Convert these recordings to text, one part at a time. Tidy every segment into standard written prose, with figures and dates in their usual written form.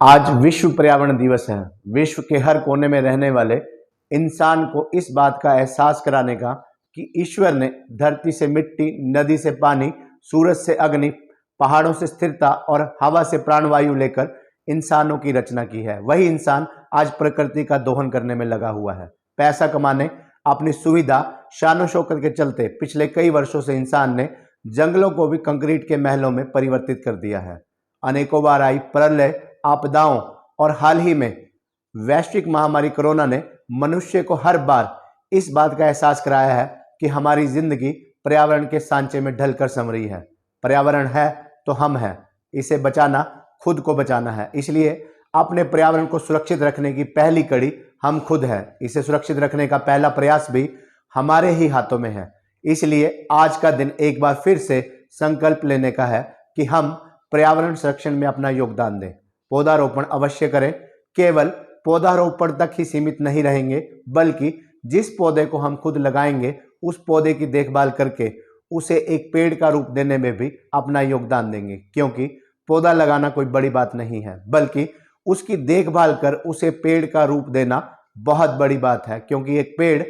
आज विश्व पर्यावरण दिवस है। विश्व के हर कोने में रहने वाले इंसान को इस बात का एहसास कराने का कि ईश्वर ने धरती से मिट्टी, नदी से पानी, सूरज से अग्नि, पहाड़ों से स्थिरता और हवा से प्राणवायु लेकर इंसानों की रचना की है। वही इंसान आज प्रकृति का दोहन करने में लगा हुआ है। पैसा कमाने, अपनी सुविधा, शान शौकत के चलते पिछले कई वर्षों से इंसान ने जंगलों को भी कंक्रीट के महलों में परिवर्तित कर दिया है। अनेकों बार आई प्रलय, आपदाओं और हाल ही में वैश्विक महामारी कोरोना ने मनुष्य को हर बार इस बात का एहसास कराया है कि हमारी जिंदगी पर्यावरण के सांचे में ढलकर सम रही है। पर्यावरण है तो हम हैं, इसे बचाना खुद को बचाना है। इसलिए अपने पर्यावरण को सुरक्षित रखने की पहली कड़ी हम खुद हैं। इसे सुरक्षित रखने का पहला प्रयास भी हमारे ही हाथों में है। इसलिए आज का दिन एक बार फिर से संकल्प लेने का है कि हम पर्यावरण संरक्षण में अपना योगदान दें। पौधारोपण अवश्य करें। केवल पौधारोपण तक ही सीमित नहीं रहेंगे, बल्कि जिस पौधे को हम खुद लगाएंगे उस पौधे की देखभाल करके उसे एक पेड़ का रूप देने में भी अपना योगदान देंगे। क्योंकि पौधा लगाना कोई बड़ी बात नहीं है, बल्कि उसकी देखभाल कर उसे पेड़ का रूप देना बहुत बड़ी बात है। क्योंकि एक पेड़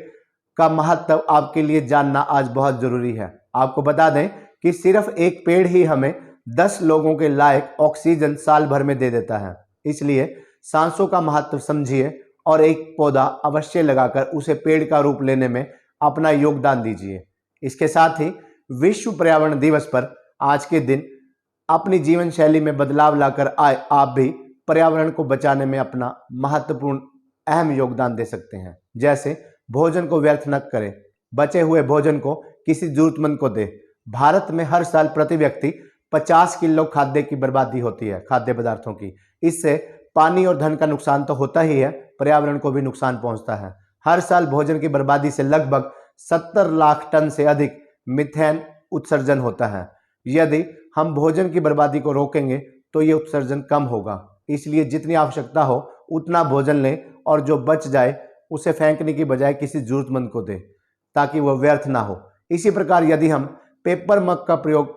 का महत्व आपके लिए जानना आज बहुत जरूरी है। आपको बता दें कि सिर्फ एक पेड़ ही हमें 10 लोगों के लायक ऑक्सीजन साल भर में दे देता है। इसलिए सांसों का महत्व समझिए और एक पौधा अवश्य लगाकर उसे पेड़ का रूप लेने में अपना योगदान दीजिए। इसके साथ ही विश्व पर्यावरण दिवस पर आज के दिन अपनी जीवन शैली में बदलाव लाकर आप भी पर्यावरण को बचाने में अपना महत्वपूर्ण अहम योगदान दे सकते हैं। जैसे भोजन को व्यर्थ न करें, बचे हुए भोजन को किसी जरूरतमंद को दे। भारत में हर साल प्रति व्यक्ति 50 किलो खाद्य की बर्बादी होती है, खाद्य पदार्थों की। इससे पानी और धन का नुकसान तो होता ही है, पर्यावरण को भी नुकसान पहुंचता है। हर साल भोजन की बर्बादी से लगभग 70 लाख टन से अधिक मीथेन उत्सर्जन होता है। यदि हम भोजन की बर्बादी को रोकेंगे तो ये उत्सर्जन कम होगा। इसलिए जितनी आवश्यकता हो उतना भोजन लें और जो बच जाए उसे फेंकने की बजाय किसी जरूरतमंद को दें, ताकि वह व्यर्थ ना हो। इसी प्रकार यदि हम पेपर मग का प्रयोग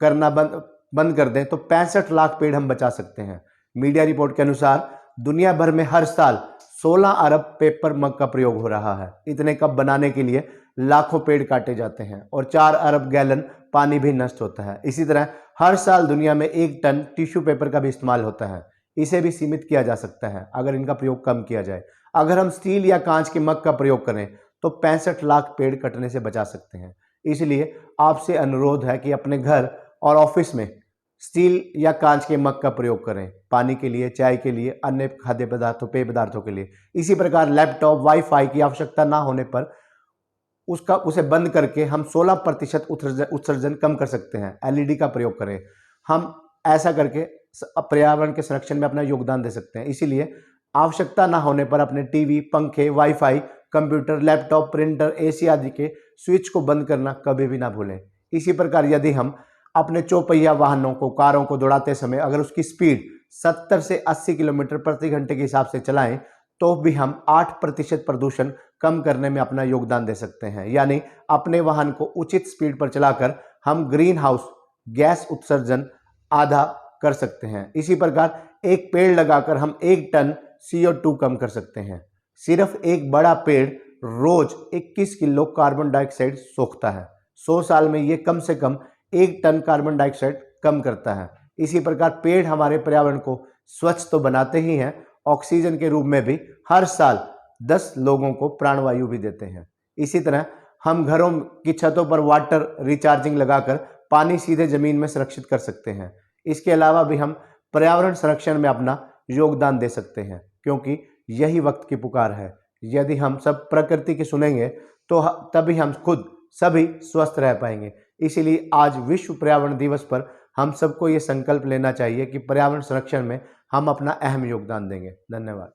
करना बंद कर दें तो 65 लाख पेड़ हम बचा सकते हैं। मीडिया रिपोर्ट के अनुसार दुनिया भर में हर साल 16 अरब पेपर मग का प्रयोग हो रहा है। इतने कप बनाने के लिए लाखों पेड़ काटे जाते हैं और 4 अरब गैलन पानी भी नष्ट होता है। इसी तरह हर साल दुनिया में 1 टन टिश्यू पेपर का भी इस्तेमाल होता है। इसे भी सीमित किया जा सकता है अगर इनका प्रयोग कम किया जाए। अगर हम स्टील या कांच के मग का प्रयोग करें तो 65 लाख पेड़ कटने से बचा सकते हैं। इसलिए आपसे अनुरोध है कि अपने घर और ऑफिस में स्टील या कांच के मग का प्रयोग करें, पानी के लिए, चाय के लिए, अन्य खाद्य पदार्थों, पेय पदार्थों के लिए। इसी प्रकार लैपटॉप, वाईफाई की आवश्यकता ना होने पर उसे बंद करके हम 16% उत्सर्जन कम कर सकते हैं। एलईडी का प्रयोग करें। हम ऐसा करके पर्यावरण के संरक्षण में अपना योगदान दे सकते हैं। इसीलिए आवश्यकता ना होने पर अपने टीवी, पंखे, wifi, computer, laptop, printer, AC आदि के स्विच को बंद करना कभी भी ना भूलें। इसी प्रकार यदि हम अपने चौपहिया वाहनों को, कारों को दौड़ाते समय अगर उसकी स्पीड 70 से 80 किलोमीटर प्रति घंटे के हिसाब से चलाएं तो भी हम 8% प्रदूषण कम करने में अपना योगदान दे सकते हैं। यानी अपने वाहन को उचित स्पीड पर चलाकर हम ग्रीन हाउस गैस उत्सर्जन आधा कर सकते हैं। इसी प्रकार एक पेड़ लगाकर हम 1 टन CO2 कम कर सकते हैं। सिर्फ एक बड़ा पेड़ रोज 21 किलो कार्बन डाइऑक्साइड सोखता है। 100 साल में ये कम से कम 1 टन कार्बन डाइऑक्साइड कम करता है। इसी प्रकार पेड़ हमारे पर्यावरण को स्वच्छ तो बनाते ही हैं, ऑक्सीजन के रूप में भी हर साल 10 लोगों को प्राणवायु भी देते हैं। इसी तरह हम घरों की छतों पर वाटर रिचार्जिंग लगाकर पानी सीधे जमीन में सुरक्षित कर सकते हैं। इसके अलावा भी हम पर्यावरण संरक्षण में अपना योगदान दे सकते हैं, क्योंकि यही वक्त की पुकार है। यदि हम सब प्रकृति की सुनेंगे तो तभी हम खुद सभी स्वस्थ रह पाएंगे। इसीलिए आज विश्व पर्यावरण दिवस पर हम सबको ये संकल्प लेना चाहिए कि पर्यावरण संरक्षण में हम अपना अहम योगदान देंगे। धन्यवाद।